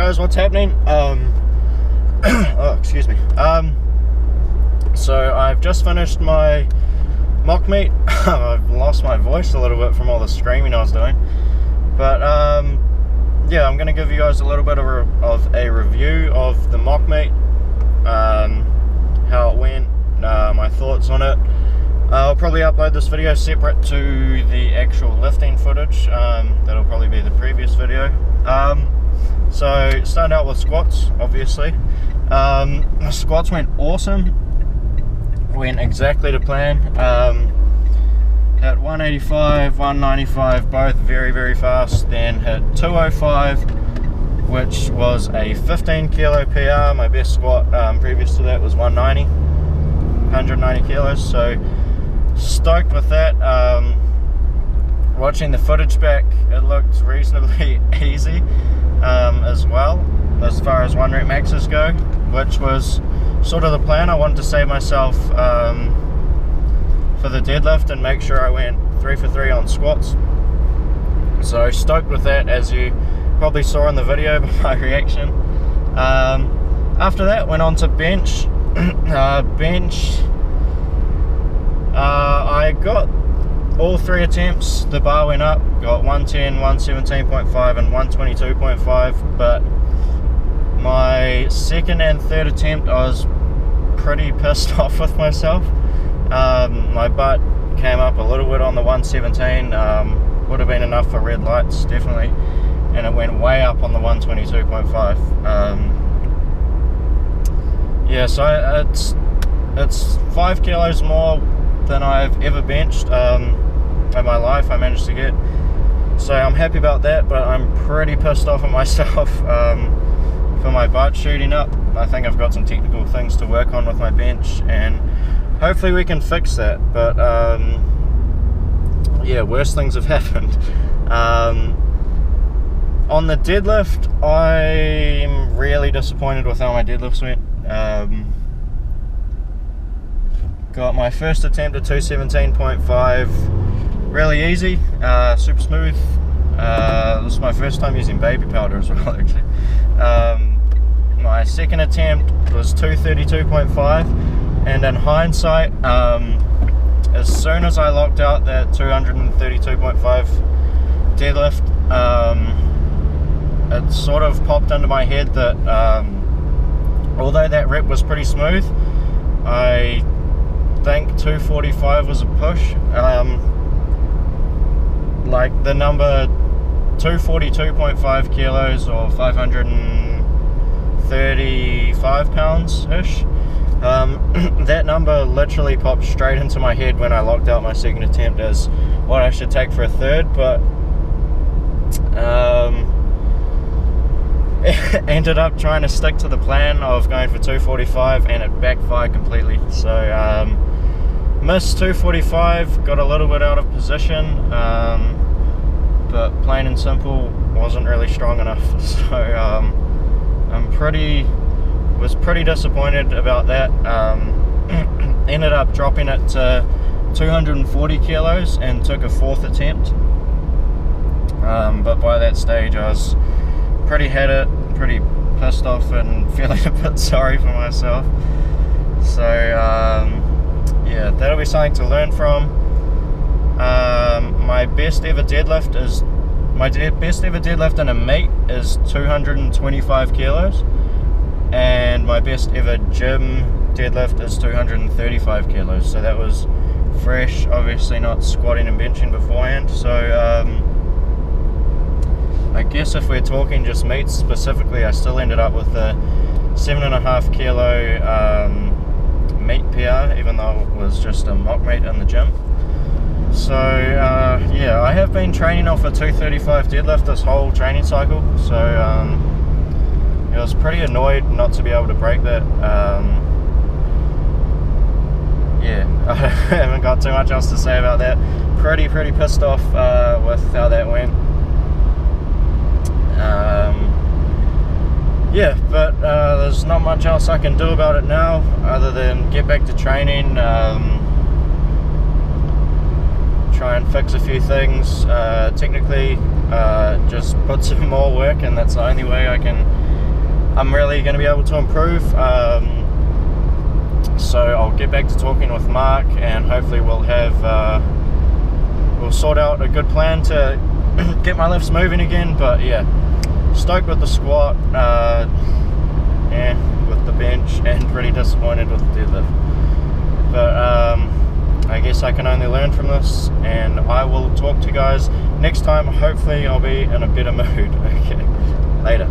guys, what's happening? Oh, excuse me. So I've just finished my mock meet. I've lost my voice a little bit from all the screaming I was doing, but yeah, I'm going to give you guys a little bit of a review of the mock meet, how it went, my thoughts on it. I'll probably upload this video separate to the actual lifting footage. That'll probably be the previous video. So starting out with squats, obviously. The squats went awesome. Went exactly to plan. Hit 185, 195, both very fast. Then hit 205, which was a 15 kilo PR. My best squat previous to that was 190 kilos. So stoked with that. Watching the footage back, it looked reasonably easy as well, as far as 1 rep maxes go, which was sort of the plan. I wanted to save myself for the deadlift and make sure I went 3 for 3 on squats. So stoked with that, as you probably saw in the video by my reaction. After that, went on to bench. I got all 3 attempts, the bar went up, got 110, 117.5 and 122.5, but my second and third attempt I was pretty pissed off with myself. My butt came up a little bit on the 117, would have been enough for red lights, definitely, and it went way up on the 122.5. Yeah, so it's 5 kilos more than I've ever benched in my life I managed to get, so I'm happy about that, but I'm pretty pissed off at myself for my butt shooting up. I think I've got some technical things to work on with my bench, and hopefully we can fix that, but yeah, worse things have happened. On the deadlift, I'm really disappointed with how my deadlifts went. Got my first attempt at 217.5, really easy, super smooth. This is my first time using baby powder as well, actually. My second attempt was 232.5, and in hindsight, as soon as I locked out that 232.5 deadlift, it sort of popped into my head that although that rep was pretty smooth, I think 245 was a push. Like the number 242.5 kilos or 535 pounds ish, that number literally popped straight into my head when I locked out my second attempt as what I should take for a third, but ended up trying to stick to the plan of going for 245, and it backfired completely. So missed 245, got a little bit out of position, but plain and simple wasn't really strong enough. So was pretty disappointed about that. Ended up dropping it to 240 kilos and took a 4th attempt, but by that stage I was pretty pissed off and feeling a bit sorry for myself. So yeah, that'll be something to learn from. My best ever deadlift in a meet is 225 kilos, and my best ever gym deadlift is 235 kilos. So that was fresh, obviously not squatting and benching beforehand. So I guess if we're talking just meets specifically, I still ended up with a 7.5 kilo meet PR, even though it was just a mock meet in the gym. So yeah, I have been training off a 235 deadlift this whole training cycle, so I was pretty annoyed not to be able to break that. Yeah, I haven't got too much else to say about that. Pretty pissed off with how that went. Yeah, but there's not much else I can do about it now other than get back to training, try and fix a few things, technically just put some more work, and that's the only way I can I'm really going to be able to improve. So I'll get back to talking with Mark, and hopefully we'll sort out a good plan to get my lifts moving again. But yeah, stoked with the squat, with the bench, and pretty disappointed with the deadlift. But I guess I can only learn from this, and I will talk to you guys next time. Hopefully I'll be in a better mood. Okay, later.